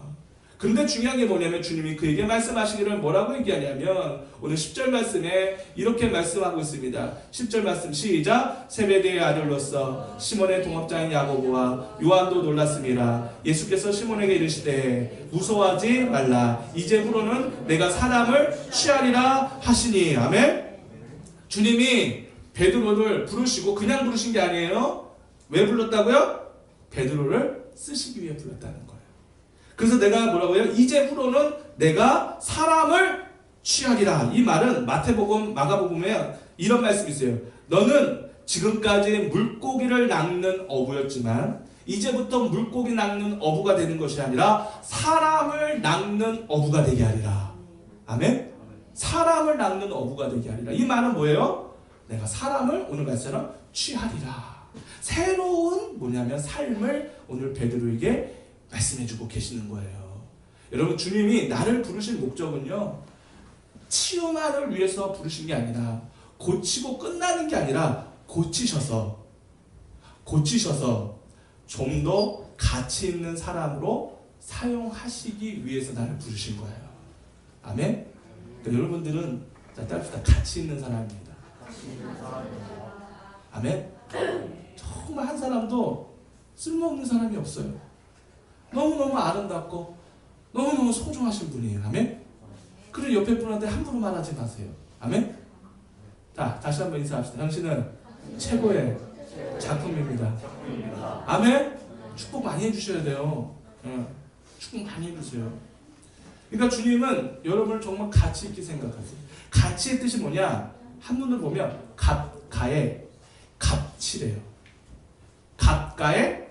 근데 중요한 게 뭐냐면 주님이 그에게 말씀하시기를 뭐라고 얘기하냐면 오늘 10절 말씀에 이렇게 말씀하고 있습니다. 10절 말씀 시작. 세베대의 아들로서 시몬의 동업자인 야고보와 요한도 놀랐습니다. 예수께서 시몬에게 이르시되 무서워하지 말라. 이제부로는 내가 사람을 취하리라 하시니. 아멘. 주님이 베드로를 부르시고 그냥 부르신 게 아니에요. 왜 불렀다고요? 베드로를 쓰시기 위해 불렀다는 거예요. 그래서 내가 뭐라고요? 이제부로는 내가 사람을 취하리라. 이 말은 마태복음, 마가복음에 이런 말씀이 있어요. 너는 지금까지 물고기를 낚는 어부였지만 이제부터 물고기 낚는 어부가 되는 것이 아니라 사람을 낚는 어부가 되게 하리라. 아멘? 사람을 낚는 어부가 되게 하리라. 이 말은 뭐예요? 내가 사람을 오늘 말씀처럼 취하리라. 새로운 뭐냐면 삶을 오늘 베드로에게 말씀해주고 계시는 거예요. 여러분 주님이 나를 부르신 목적은요, 치유만을 위해서 부르신 게 아니라, 고치고 끝나는 게 아니라 고치셔서 좀 더 가치 있는 사람으로 사용하시기 위해서 나를 부르신 거예요. 아멘? 그러니까 여러분들은 따릅시다. 가치 있는 사람입니다. 아멘? 정말 한 사람도 쓸모없는 사람이 없어요. 너무너무 아름답고 너무너무 소중하신 분이에요. 아멘? 그리고 옆에 분한테 함부로 말하지 마세요. 아멘? 자, 다시 한번 인사합시다. 당신은 최고의 작품입니다. 아멘? 축복 많이 해주셔야 돼요. 축복 많이 해주세요. 그러니까 주님은 여러분을 정말 가치 있게 생각하세요. 가치의 뜻이 뭐냐? 한문을 보면 갑가의 갑치래요. 갑가의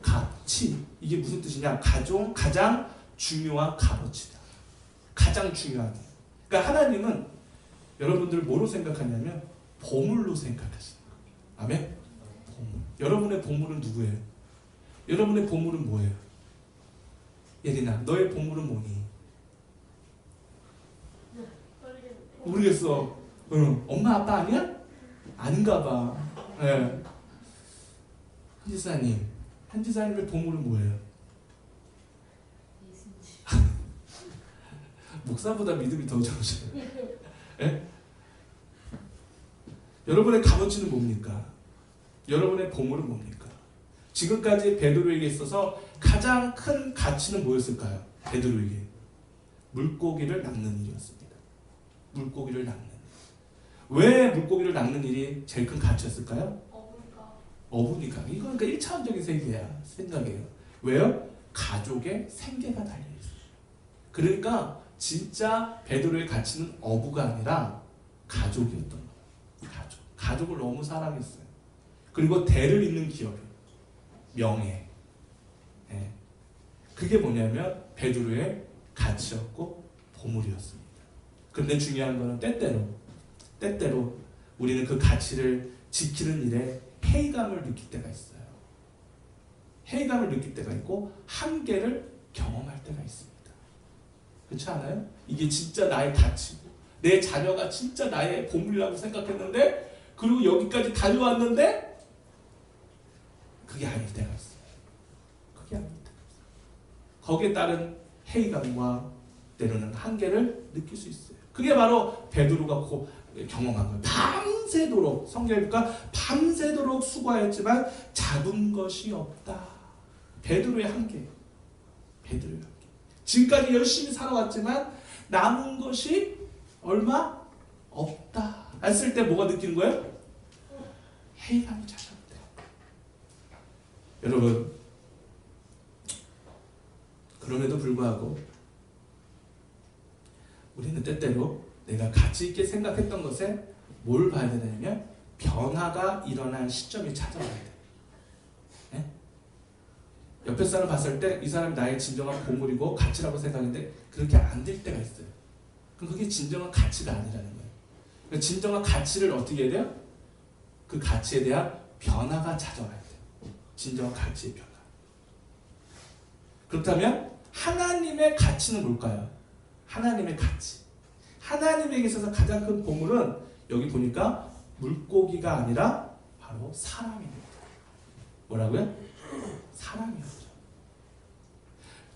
값치. 이게 무슨 뜻이냐? 가장 중요한 값어치다. 가장 중요한. 그러니까 하나님은 여러분들 뭐로 생각하냐면 보물로 생각하시는 거예요. 아멘? 보물. 여러분의 보물은 누구예요? 여러분의 보물은 뭐예요? 예린아, 너의 보물은 뭐니? 모르겠어. 엄마 아빠 아니야? 아닌가 봐. 네. 한지사님의 보물은 뭐예요? 목사보다 믿음이 더 좋으셔요. 예? 여러분의 값어치는 뭡니까? 여러분의 보물은 뭡니까? 지금까지 베드로에게 있어서 가장 큰 가치는 뭐였을까요? 베드로에게 물고기를 낚는 일이었습니다. 물고기를 낚는 일. 왜 물고기를 낚는 일이 제일 큰 가치였을까요? 어부니까. 이건 그러니까 1차원적인 생각이에요. 왜요? 가족의 생계가 달려있어요. 그러니까 진짜 베드로의 가치는 어부가 아니라 가족이었던 거예요. 가족을 너무 사랑했어요. 그리고 대를 잇는 기업이에요. 명예. 네. 그게 뭐냐면 베드로의 가치였고 보물이었습니다. 그런데 중요한 거는 때때로 우리는 그 가치를 지키는 일에 회의감을 느낄 때가 있어요. 해이감을 느낄 때가 있고 한계를 경험할 때가 있습니다. 그렇지 않아요? 이게 진짜 나의 가치고 내 자녀가 진짜 나의 보물이라고 생각했는데 그리고 여기까지 달려왔는데 그게 아닐 때가 있어요. 그게 아닐 때가 있어요. 거기에 따른 해이감과 때로는 한계를 느낄 수 있어요. 그게 바로 베드로가 경험한 거예요. 밤새도록 성경이니까 밤새도록 수고하였지만 잡은 것이 없다. 베드로의 한계. 베드로의 한계. 지금까지 열심히 살아왔지만 남은 것이 얼마 없다. 했을 때 뭐가 느끼는 거예요? 해이감이 찾아온대요. 여러분, 그럼에도 불구하고 우리는 때때로 내가 가치 있게 생각했던 것에 뭘 봐야 되냐면 변화가 일어날 시점이 찾아와야 돼. 네? 옆에 사람 봤을 때 이 사람이 나의 진정한 보물이고 가치라고 생각했는데 그렇게 안 될 때가 있어요. 그럼 그게 진정한 가치가 아니라는 거예요. 그러니까 진정한 가치를 어떻게 해야 돼요? 그 가치에 대한 변화가 찾아와야 돼요. 진정한 가치의 변화. 그렇다면 하나님의 가치는 뭘까요? 하나님의 가치. 하나님에게 있어서 가장 큰 보물은 여기 보니까 물고기가 아니라 바로 사람입니다. 뭐라고요? 사람이었죠.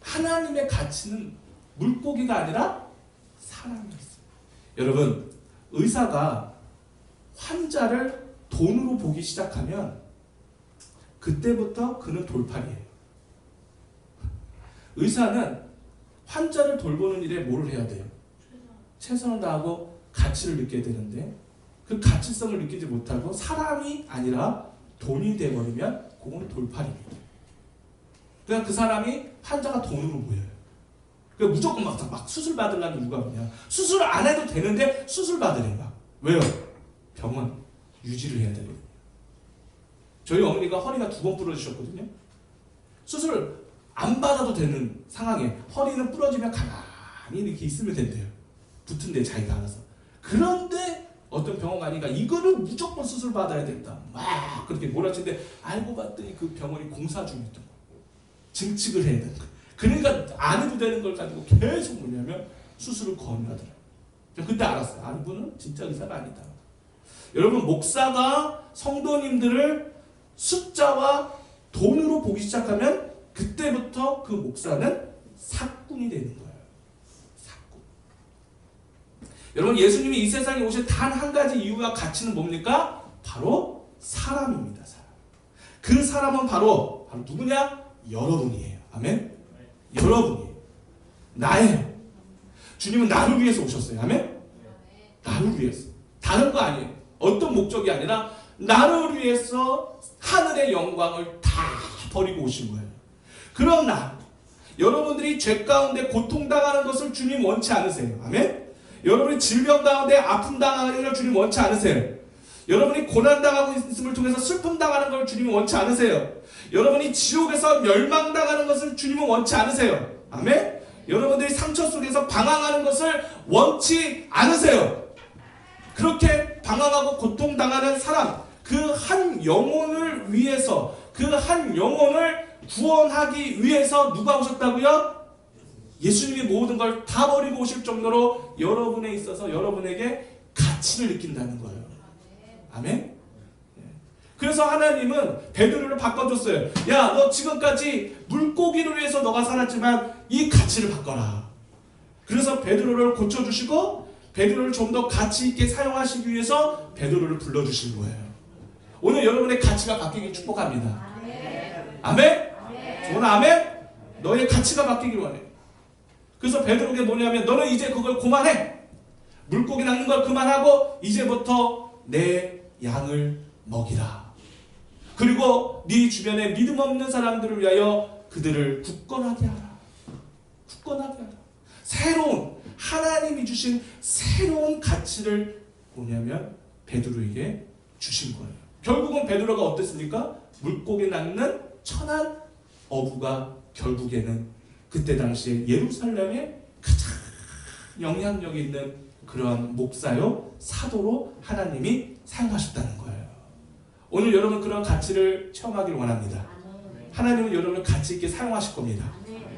하나님의 가치는 물고기가 아니라 사람이었어요. 여러분, 의사가 환자를 돈으로 보기 시작하면 그때부터 그는 돌팔이에요. 의사는 환자를 돌보는 일에 뭘 해야 돼요? 최선을 다하고 가치를 느껴야 되는데 그 가치성을 느끼지 못하고 사람이 아니라 돈이 되어버리면 그건 돌팔입니다. 그냥 그 사람이 환자가 돈으로 보여요. 그러니까 무조건 막 수술 받으려는 이유가 뭐냐? 수술 안 해도 되는데 수술 받으래 막. 왜요? 병원 유지를 해야 되거든요. 저희 어머니가 허리가 2번 부러지셨거든요. 수술 안 받아도 되는 상황에 허리는 부러지면 가만히 이렇게 있으면 된대요. 붙은 데 자기가 알아서. 그런데 어떤 병원 가니까 이거를 무조건 수술 받아야 된다. 막 그렇게 몰아치는데 알고 봤더니 그 병원이 공사 중이었던 거예요. 증축을 해야 되는 거예요. 그러니까 안 해도 되는 걸 가지고 계속 뭐냐면 수술을 권유하더라고요. 그때 알았어요. 아, 이분은 진짜 의사가 아니다. 여러분, 목사가 성도님들을 숫자와 돈으로 보기 시작하면 그때부터 그 목사는 사꾼이 되는 거예요. 사꾼. 여러분, 예수님이 이 세상에 오신 단 한 가지 이유와 가치는 뭡니까? 바로 사람입니다. 사람. 그 사람은 바로 누구냐? 여러분이에요. 아멘? 여러분이에요. 나예요. 주님은 나를 위해서 오셨어요. 아멘? 나를 위해서. 다른 거 아니에요. 어떤 목적이 아니라 나를 위해서 하늘의 영광을 다 버리고 오신 거예요. 그럼 여러분들이 죄 가운데 고통당하는 것을 주님 원치 않으세요. 아멘? 여러분이 질병 가운데 아픔 당하는 걸 주님 원치 않으세요. 여러분이 고난당하고 있음을 통해서 슬픔 당하는 걸 주님은 원치 않으세요. 여러분이 지옥에서 멸망당하는 것을 주님은 원치 않으세요. 아멘? 여러분들이 상처 속에서 방황하는 것을 원치 않으세요. 그렇게 방황하고 고통당하는 사람, 그 한 영혼을 위해서, 그 한 영혼을 구원하기 위해서 누가 오셨다고요? 예수님이 모든 걸 다 버리고 오실 정도로 여러분에 있어서 여러분에게 가치를 느낀다는 거예요. 아멘? 그래서 하나님은 베드로를 바꿔줬어요. 야, 너 지금까지 물고기를 위해서 너가 살았지만 이 가치를 바꿔라. 그래서 베드로를 고쳐주시고 베드로를 좀 더 가치 있게 사용하시기 위해서 베드로를 불러주신 거예요. 오늘 여러분의 가치가 바뀌기 축복합니다. 아멘? 오늘 아멘? 너의 가치가 바뀌길 원해. 그래서 베드로에게 뭐냐면 너는 이제 그걸 그만해. 물고기 낚는 걸 그만하고 이제부터 내 양을 먹이라. 그리고 네 주변에 믿음 없는 사람들을 위하여 그들을 굳건하게 하라. 굳건하게 하라. 새로운 하나님이 주신 새로운 가치를 뭐냐면 베드로에게 주신 거예요. 결국은 베드로가 어땠습니까? 물고기 낚는 천한 어부가 결국에는 그때 당시에 예루살렘에 가장 영향력 있는 그러한 목사요 사도로 하나님이 사용하셨다는 거예요. 오늘 여러분 그런 가치를 체험하길 원합니다. 하나님은 여러분을 가치 있게 사용하실 겁니다.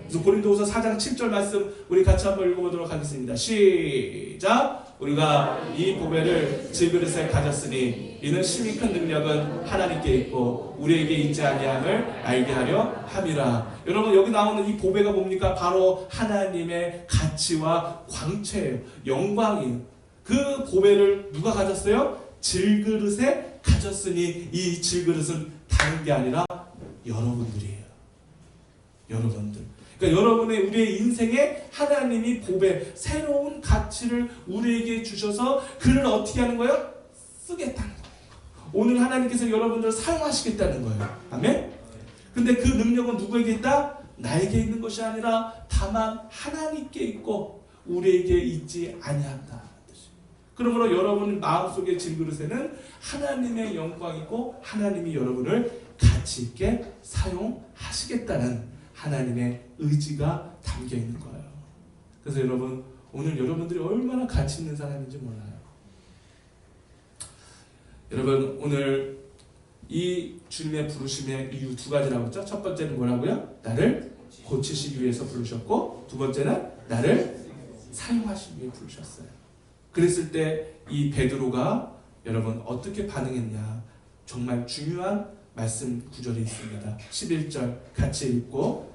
그래서 고린도후서 4장 7절 말씀 우리 같이 한번 읽어보도록 하겠습니다. 시작! 우리가 이 보배를 질그릇에 가졌으니 이는 심히 큰 능력은 하나님께 있고 우리에게 있지 아니함을 알게 하려 함이라. 여러분 여기 나오는 이 보배가 뭡니까? 바로 하나님의 가치와 광채예요. 영광이에요. 그 보배를 누가 가졌어요? 질그릇에 가졌으니 이 질그릇은 다른 게 아니라 여러분들이에요. 여러분들. 그러니까 여러분의 우리의 인생에 하나님이 보배, 새로운 가치를 우리에게 주셔서 그를 어떻게 하는 거예요? 쓰겠다는 거예요. 오늘 하나님께서 여러분들을 사용하시겠다는 거예요. 아멘? 근데 그 능력은 누구에게 있다? 나에게 있는 것이 아니라 다만 하나님께 있고 우리에게 있지 아니한다. 그러므로 여러분 마음속의 질그릇에는 하나님의 영광이고 하나님이 여러분을 가치 있게 사용하시겠다는 하나님의 의지가 담겨 있는 거예요. 그래서 여러분 오늘 여러분들이 얼마나 가치 있는 사람인지 몰라요. 여러분 오늘 이 주님의 부르심의 이유 두 가지라고 했죠. 첫 번째는 뭐라고요? 나를 고치시기 위해서 부르셨고 두 번째는 나를 사용하시기 위해 부르셨어요. 그랬을 때 이 베드로가 여러분 어떻게 반응했냐, 정말 중요한 말씀 구절이 있습니다. 11절 같이 읽고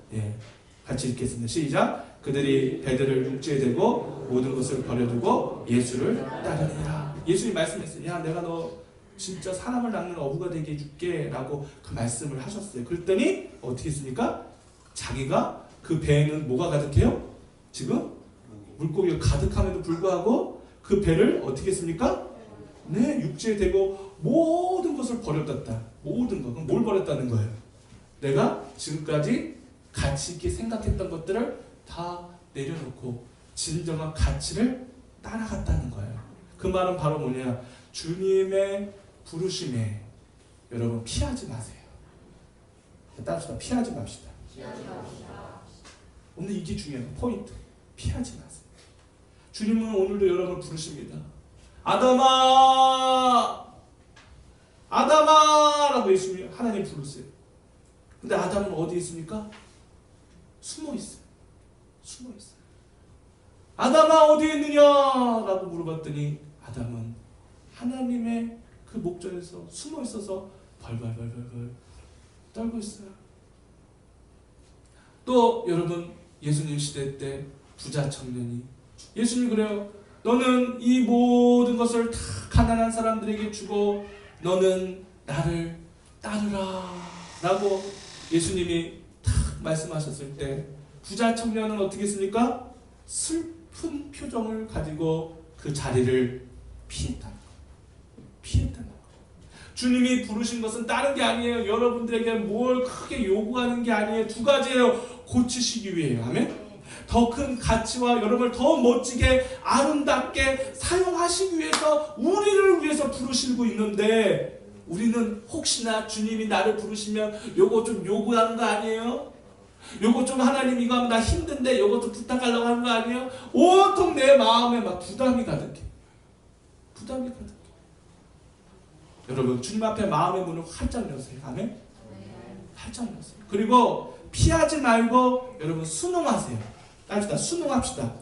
같이 읽겠습니다. 시작! 그들이 베드로를 육지에 대고 모든 것을 버려두고 예수를 따르니라. 예수님 말씀했어요. 야, 내가 너 진짜 사람을 낚는 어부가 되게 해줄게 라고 그 말씀을 하셨어요. 그랬더니 어떻게 했습니까? 자기가 그 배에는 뭐가 가득해요? 지금 물고기가 가득함에도 불구하고 그 배를 어떻게 했습니까? 네, 육지에 대고 모든 것을 버렸다. 모든 것. 그럼 뭘 버렸다는 거예요? 내가 지금까지 가치 있게 생각했던 것들을 다 내려놓고 진정한 가치를 따라갔다는 거예요. 그 말은 바로 뭐냐? 주님의 부르심에 여러분 피하지 마세요. 따라서 피하지 맙시다. 오늘 이게 중요한 포인트. 피하지 마세요. 주님은 오늘도 여러분을 부르십니다. 아담아! 아담아! 라고 예수님 하나님 부르세요. 근데 아담은 어디 있습니까? 숨어 있어요. 숨어 있어요. 아담아 어디 있느냐? 라고 물어봤더니 아담은 하나님의 그 목전에서 숨어 있어서 벌벌벌벌 떨고 있어요. 또 여러분 예수님 시대 때 부자 청년이 예수님 그래요. 너는 이 모든 것을 다 가난한 사람들에게 주고 너는 나를 따르라 라고 예수님이 탁 말씀하셨을 때 부자 청년은 어떻게 했습니까? 슬픈 표정을 가지고 그 자리를 피했다는 거예요. 피했다는 거예요. 주님이 부르신 것은 다른 게 아니에요. 여러분들에게 뭘 크게 요구하는 게 아니에요. 두 가지예요. 고치시기 위해요. 아멘? 더 큰 가치와 여러분을 더 멋지게 아름답게 사용하시기 위해서 우리를 위해서 부르시고 있는데 우리는 혹시나 주님이 나를 부르시면 요거 좀 요구하는 거 아니에요? 요거 좀 하나님 이거 하면 나 힘든데 요거 좀 부탁하려고 하는 거 아니에요? 온통 내 마음에 막 부담이 가득해. 부담이 가득해. 여러분 주님 앞에 마음의 문을 활짝 여세요. 아멘? 활짝 여세요. 그리고 피하지 말고 여러분 순응하세요. 따집시다. 순응합시다.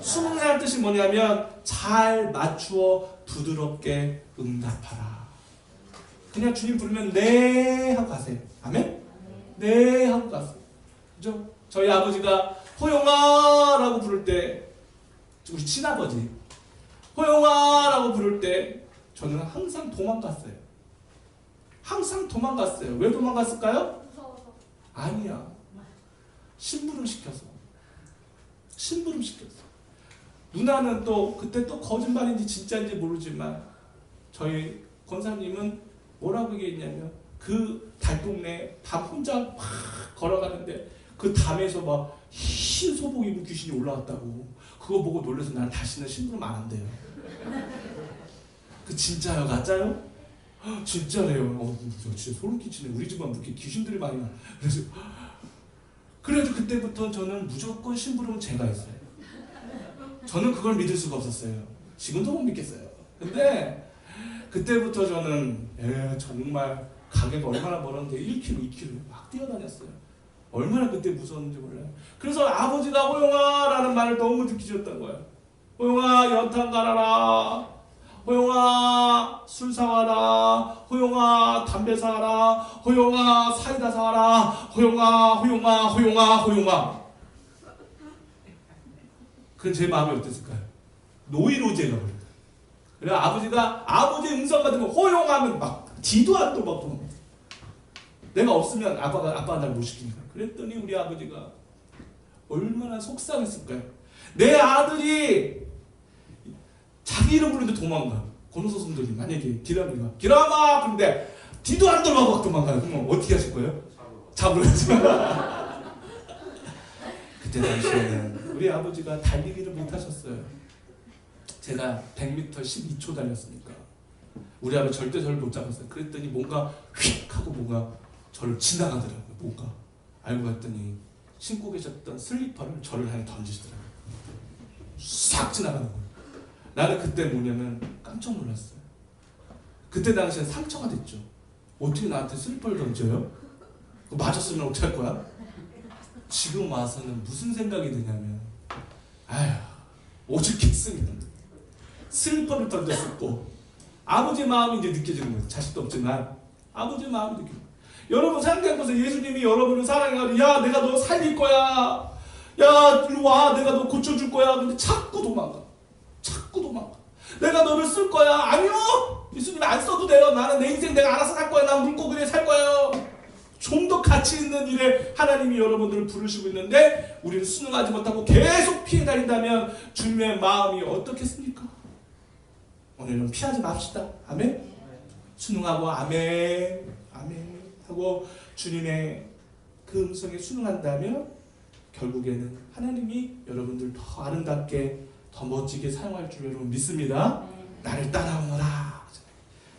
순응이라는 뜻이 뭐냐면 잘 맞추어 부드럽게 응답하라. 그냥 주님 부르면 네 하고 가세요. 아멘? 네 하고 가세요. 그죠? 저희 아버지가 호용아 라고 부를 때 우리 친아버지 호용아 라고 부를 때 저는 항상 도망갔어요. 항상 도망갔어요. 왜 도망갔을까요? 무서워서. 아니야. 심부름 시켜서. 심부름 시켰어. 누나는 또 그때 또 거짓말인지 진짜인지 모르지만 저희 권사님은 뭐라고 얘기했냐면 그 달동네 밤 혼자 막 걸어가는데 그 담에서 막 흰 소복 입은 귀신이 올라왔다고. 그거 보고 놀라서 난 다시는 심부름 안 한대요. 그 진짜요? 가짜요? 진짜래요. 진짜 소름 끼치네. 우리 집안 그렇게 귀신들이 많이 나. 그래도 그때부터 저는 무조건 심부름은 제가 했어요. 저는 그걸 믿을 수가 없었어요. 지금도 못 믿겠어요. 근데 그때부터 저는 정말 가게가 얼마나 멀었는데 1km, 2km 막 뛰어다녔어요. 얼마나 그때 무서웠는지 몰라요. 그래서 아버지가 호용아라는 말을 너무 듣기 싫었던 거예요. 호용아 연탄 갈아라. 호용아 술 사와라. 호용아 담배 사와라. 호용아 사이다 사와라. 호용아. 그건 제 마음이 어땠을까요? 노이로제가 버렸어요. 그래 아버지가 아버지의 음성 같은 거 호용하면 막 뒤도 안 돌아보고 내가 없으면 아빠가 날 못 시키니까. 그랬더니 우리 아버지가 얼마나 속상했을까요? 내 아들이 자기 이름 부르는데 도망가. 권호서 성도님 만약에 기라마 그런데 뒤도 안 돌아보고 도망가요. 그럼 어떻게 하실 거예요? 잡으러야지. 그때 당시에는 우리 아버지가 달리기를 못 하셨어요. 제가 100m 12초 달렸으니까 우리 아버지 절대 저를 못 잡았어요. 그랬더니 뭔가 휙 하고 뭔가 저를 지나가더라고요. 뭔가 알고 봤더니 신고 계셨던 슬리퍼를 저를 향해 던지시더라고요. 싹 지나가는 거예요. 나는 그때 뭐냐면 깜짝 놀랐어요. 그때 당시에 상처가 됐죠. 어떻게 나한테 슬리퍼를 던져요? 맞았으면 어떡할 거야? 지금 와서는 무슨 생각이 드냐면 아휴 오죽했으면 슬리퍼를 던졌었고 아버지의 마음이 이제 느껴지는 거예요. 자식도 없지만 아버지의 마음이 느껴져요. 여러분 생각해보세요. 예수님이 여러분을 사랑해가지고 야 내가 너 살릴 거야. 야 이리 와 내가 너 고쳐줄 거야. 근데 자꾸 도망가. 내가 너를 쓸 거야. 아니요. 예수님이 안 써도 돼요. 나는 내 인생 내가 알아서 살 거야. 난 물고기에 살 거예요. 좀 더 가치 있는 일에 하나님이 여러분들을 부르시고 있는데 우리는 순응하지 못하고 계속 피해 다닌다면 주님의 마음이 어떻겠습니까? 오늘은 피하지 맙시다. 아멘. 순응하고 아멘 하고 주님의 그 음성에 순응한다면 결국에는 하나님이 여러분들 더 아름답게 더 멋지게 사용할 줄 여러분 믿습니다. 나를 따라오너라.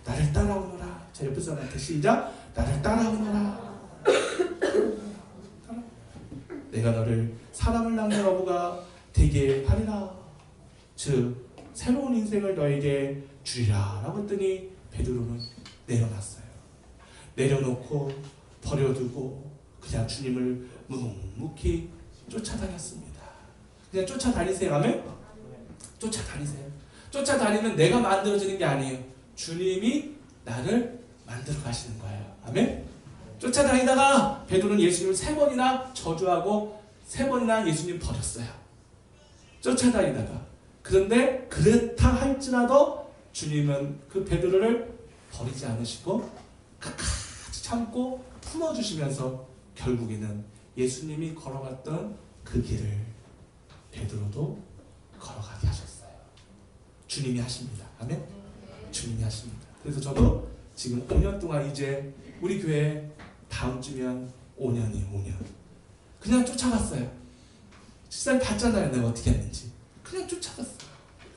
자 옆에 사람한테 시작. 나를 따라오너라. 내가 너를 사람을 낳는 어부가 되게 하리라. 즉 새로운 인생을 너에게 주리라 라고 했더니 베드로는 내려놨어요. 내려놓고 버려두고 그냥 주님을 묵묵히 쫓아다녔습니다. 그냥 쫓아다니세요. 아멘? 쫓아다니세요. 쫓아다니면 내가 만들어지는 게 아니에요. 주님이 나를 만들어 가시는 거예요. 아멘? 쫓아다니다가 베드로는 예수님을 3번이나 저주하고 3번이나 예수님 버렸어요. 쫓아다니다가. 그런데 그렇다 할지라도 주님은 그 베드로를 버리지 않으시고 끝까지 참고 품어주시면서 결국에는 예수님이 걸어갔던 그 길을 베드로도 걸어가게 하셨어요. 주님이 하십니다. 아멘? 주님이 하십니다. 그래서 저도 지금 5년 동안 이제 우리 교회 다음 주면 5년이에요. 5년. 그냥 쫓아갔어요. 실상 봤잖아요. 내가 어떻게 했는지. 그냥 쫓아갔어요.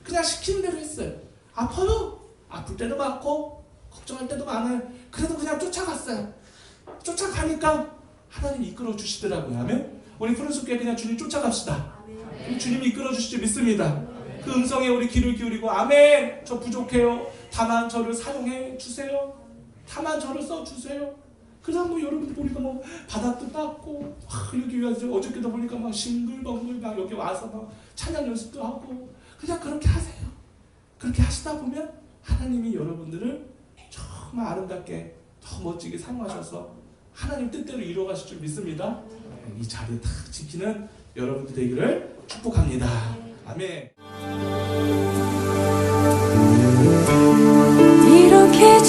그냥 시키는 대로 했어요. 아파요. 아플 때도 많고 걱정할 때도 많아요. 그래도 그냥 쫓아갔어요. 쫓아가니까 하나님이 이끌어 주시더라고요. 아멘? 우리 푸른숲교회 그냥 주님 쫓아갑시다. 주님이 이끌어 주시지 믿습니다. 그 음성에 우리 귀를 기울이고 아멘. 저 부족해요. 다만 저를 사용해 주세요. 다만 저를 써 주세요. 그냥 뭐 여러분들 보니까 뭐 바닥도 닦고 여기 와서 어저께도 보니까 막 싱글벙글 막 여기 와서 막 찬양 연습도 하고 그냥 그렇게 하세요. 그렇게 하시다 보면 하나님이 여러분들을 정말 아름답게 더 멋지게 사용하셔서 하나님 뜻대로 이루어가실 줄 믿습니다. 이 자리에 딱 지키는 여러분들 되기를 축복합니다. 아멘. 이렇게